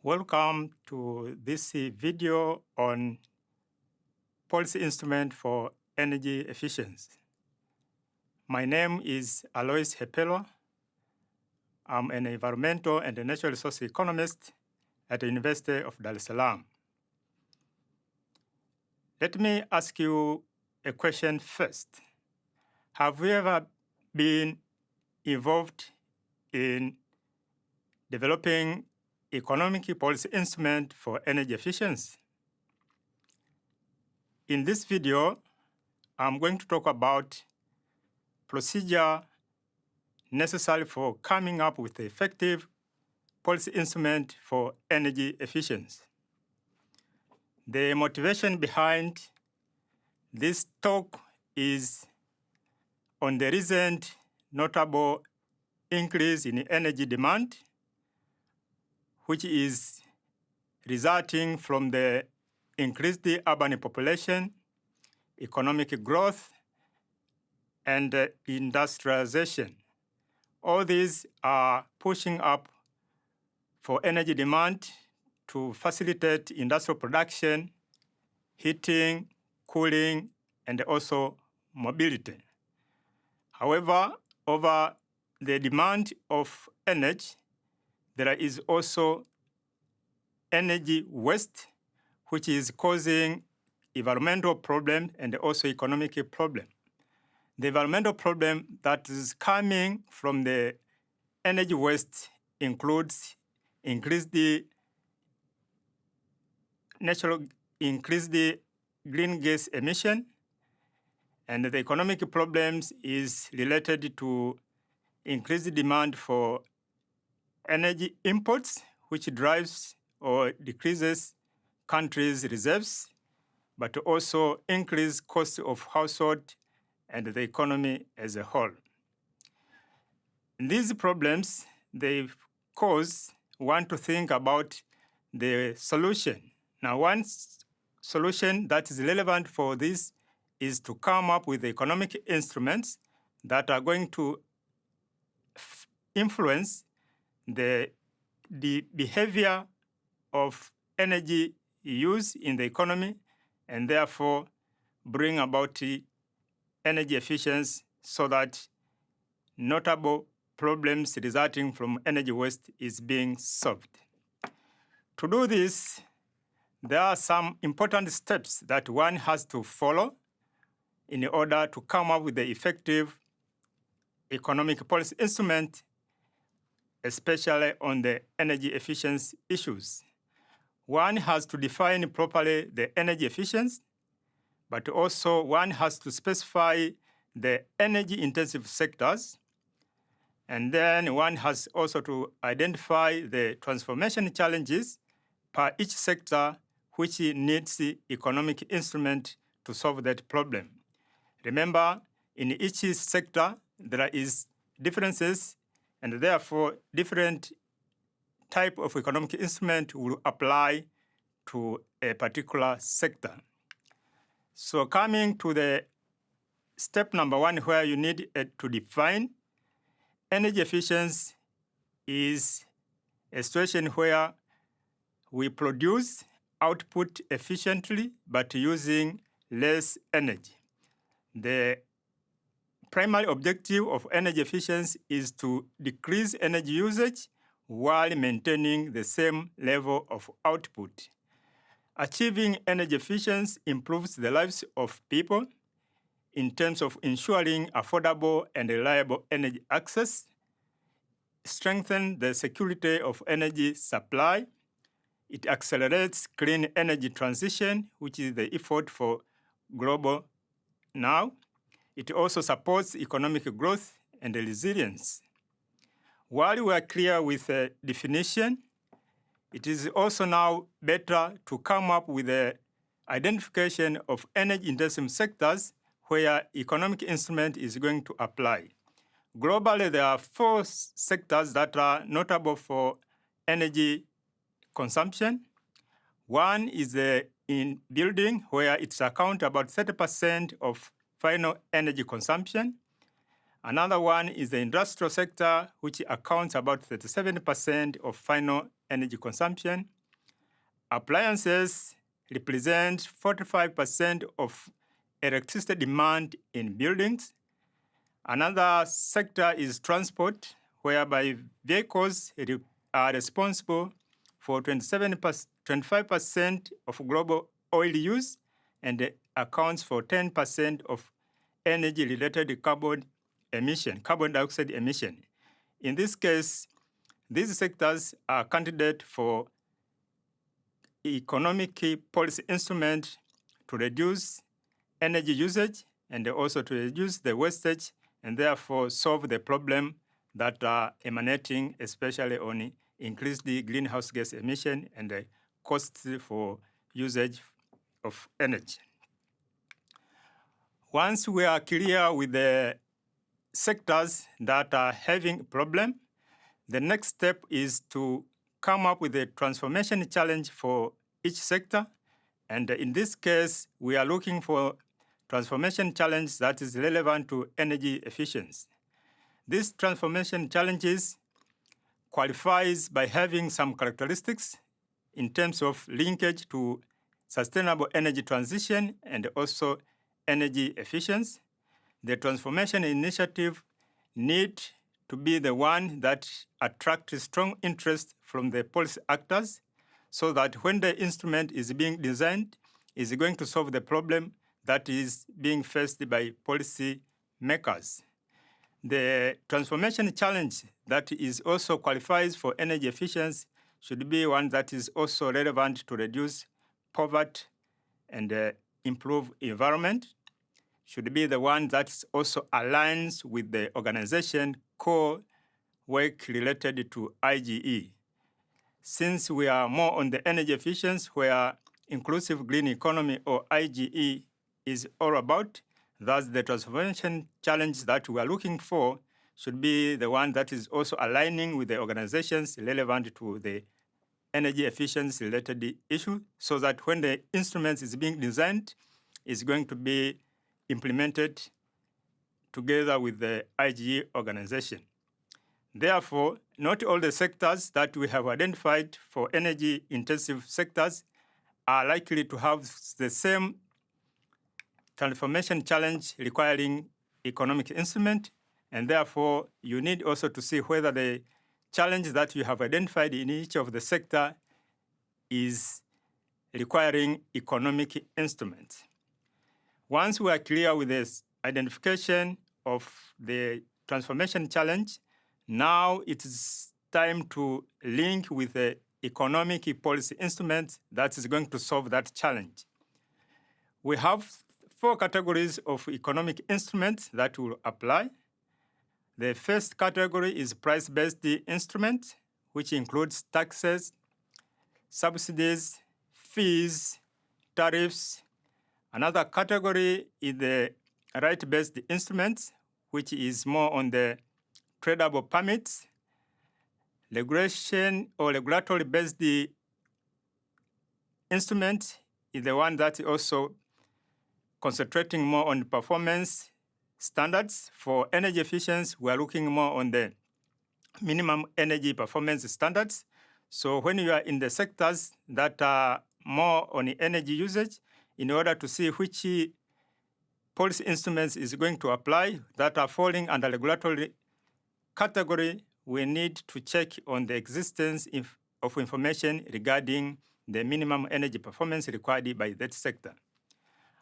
Welcome to this video on policy instrument for energy efficiency. My name is Aloyce Hepelwa. I'm an environmental and a natural resource economist at the University of Dar es Salaam. Let me ask you a question first. Have you ever been involved in developing economic policy instrument for energy efficiency? In this video, I'm going to talk about procedure necessary for coming up with an effective policy instrument for energy efficiency. The motivation behind this talk is on the recent notable increase in energy demand, which is resulting from the increased urban population, economic growth, and industrialization. All these are pushing up for energy demand to facilitate industrial production, heating, cooling, and also mobility. However, over the demand of energy, there is also energy waste, which is causing environmental problem and also economic problem. The environmental problem that is coming from the energy waste includes increased green gas emission, and the economic problems is related to increased demand for energy imports, which drives or decreases countries' reserves, but also increased cost of household and the economy as a whole. These problems, they cause one to think about the solution. Now, one solution that is relevant for this is to come up with economic instruments that are going to influence the behavior of energy use in the economy and therefore bring about energy efficiency so that notable problems resulting from energy waste is being solved. To do this, there are some important steps that one has to follow in order to come up with the effective economic policy instrument, especially on the energy efficiency issues. One has to define properly the energy efficiency, but also one has to specify the energy-intensive sectors, and then one has also to identify the transformation challenges per each sector which needs the economic instrument to solve that problem. Remember, in each sector, there is differences, and therefore different type of economic instrument will apply to a particular sector. So coming to the step number one, where you need to define energy efficiency, is a situation where we produce output efficiently but using less energy. The primary objective of energy efficiency is to decrease energy usage while maintaining the same level of output. Achieving energy efficiency improves the lives of people in terms of ensuring affordable and reliable energy access, strengthens the security of energy supply. It accelerates clean energy transition, which is the effort for global now. It also supports economic growth and resilience. While we are clear with the definition, it is also now better to come up with the identification of energy-intensive sectors where economic instrument is going to apply. Globally, there are 4 sectors that are notable for energy consumption. One is in building, where it's account about 30% of final energy consumption. Another one is the industrial sector, which accounts about 37% of final energy consumption. Appliances represent 45% of electricity demand in buildings. Another sector is transport, whereby vehicles are responsible for 25% of global oil use and accounts for 10% of energy-related carbon dioxide emission. In this case, these sectors are candidate for economic policy instrument to reduce energy usage and also to reduce the wastage and therefore solve the problem that are emanating, especially on increased greenhouse gas emission and the costs for usage of energy. Once we are clear with the sectors that are having a problem, the next step is to come up with a transformation challenge for each sector. And in this case, we are looking for transformation challenge that is relevant to energy efficiency. This transformation challenges qualifies by having some characteristics in terms of linkage to sustainable energy transition and also energy efficiency. The transformation initiative need to be the one that attracts strong interest from the policy actors so that when the instrument is being designed, is going to solve the problem that is being faced by policy makers. The transformation challenge that is also qualifies for energy efficiency should be one that is also relevant to reduce poverty and improve environment, should be the one that also aligns with the organization core work related to IGE. Since we are more on the energy efficiency where inclusive green economy or IGE is all about, thus the transformation challenge that we are looking for should be the one that is also aligning with the organizations relevant to the energy efficiency related issue so that when the instrument is being designed, it's going to be implemented together with the IGE organization. Therefore, not all the sectors that we have identified for energy-intensive sectors are likely to have the same transformation challenge requiring economic instrument, and therefore you need also to see whether the challenge that you have identified in each of the sector is requiring economic instruments. Once we are clear with this identification of the transformation challenge, now it is time to link with the economic policy instrument that is going to solve that challenge. We have 4 categories of economic instruments that will apply. The first category is price-based instrument, which includes taxes, subsidies, fees, tariffs. Another category is the right-based instruments, which is more on the tradable permits. Regulation or regulatory-based instrument is the one that also concentrating more on performance standards. For energy efficiency, we are looking more on the minimum energy performance standards. So when you are in the sectors that are more on energy usage, in order to see which policy instruments is going to apply that are falling under regulatory category, we need to check on the existence of information regarding the minimum energy performance required by that sector.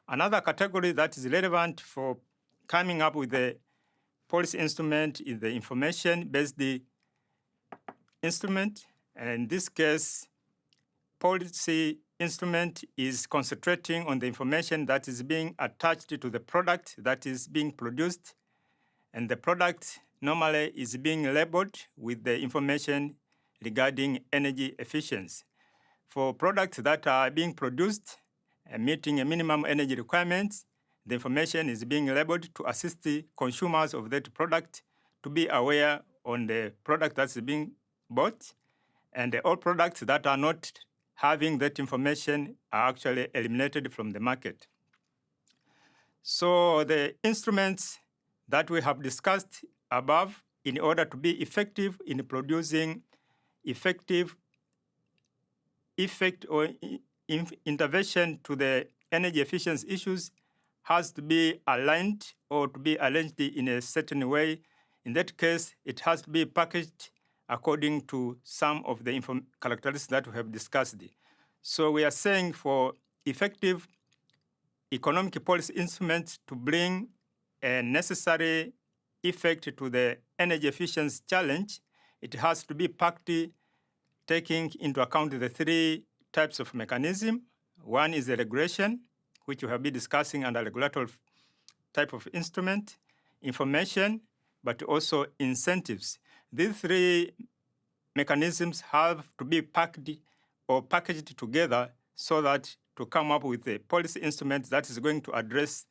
Another category that is relevant for coming up with the policy instrument is the information-based instrument. And in this case, policy instrument is concentrating on the information that is being attached to the product that is being produced. And the product normally is being labeled with the information regarding energy efficiency. For products that are being produced and meeting a minimum energy requirements, the information is being labeled to assist the consumers of that product to be aware on the product that's being bought. And all products that are not having that information are actually eliminated from the market. So the instruments that we have discussed above, in order to be effective in producing effective effect or intervention to the energy efficiency issues has to be aligned or to be arranged in a certain way. In that case, it has to be packaged according to some of the characteristics that we have discussed. So we are saying for effective economic policy instruments to bring a necessary effect to the energy efficiency challenge, it has to be packed taking into account the three types of mechanism. One is the regulation, which we have been discussing under regulatory type of instrument, information, but also incentives. These three mechanisms have to be packed or packaged together so that to come up with a policy instrument that is going to address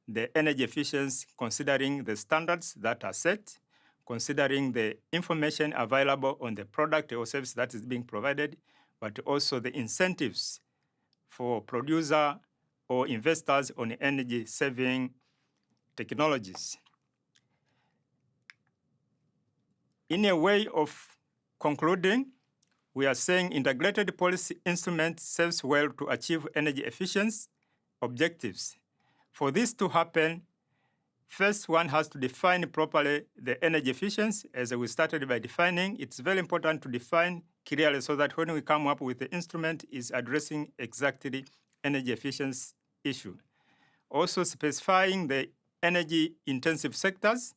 the energy efficiency, considering the standards that are set, considering the information available on the product or service that is being provided, but also the incentives for producer or investors on energy-saving technologies. In a way of concluding, we are saying integrated policy instrument serves well to achieve energy efficiency objectives. For this to happen, first one has to define properly the energy efficiency. As we started by defining, it's very important to define clearly so that when we come up with the instrument is addressing exactly energy efficiency issue. Also specifying the energy intensive sectors,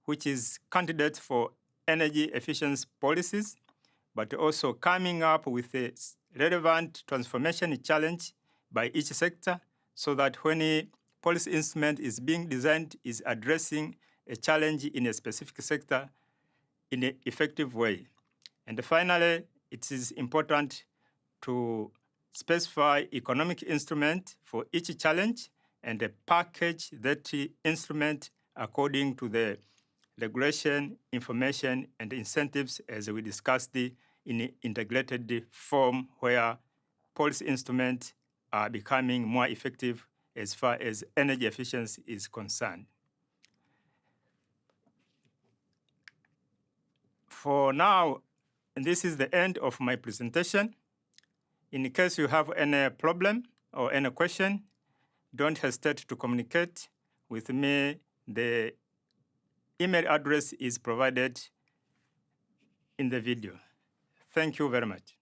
which is candidate for energy efficiency policies, but also coming up with a relevant transformation challenge by each sector so that when a policy instrument is being designed is addressing a challenge in a specific sector in an effective way. And finally, it is important to specify economic instrument for each challenge and package that instrument according to the regulation, information, and incentives as we discussed in an integrated form where policy instruments are becoming more effective as far as energy efficiency is concerned. For now, this is the end of my presentation. In case you have any problem or any question, don't hesitate to communicate with me. The email address is provided in the video. Thank you very much.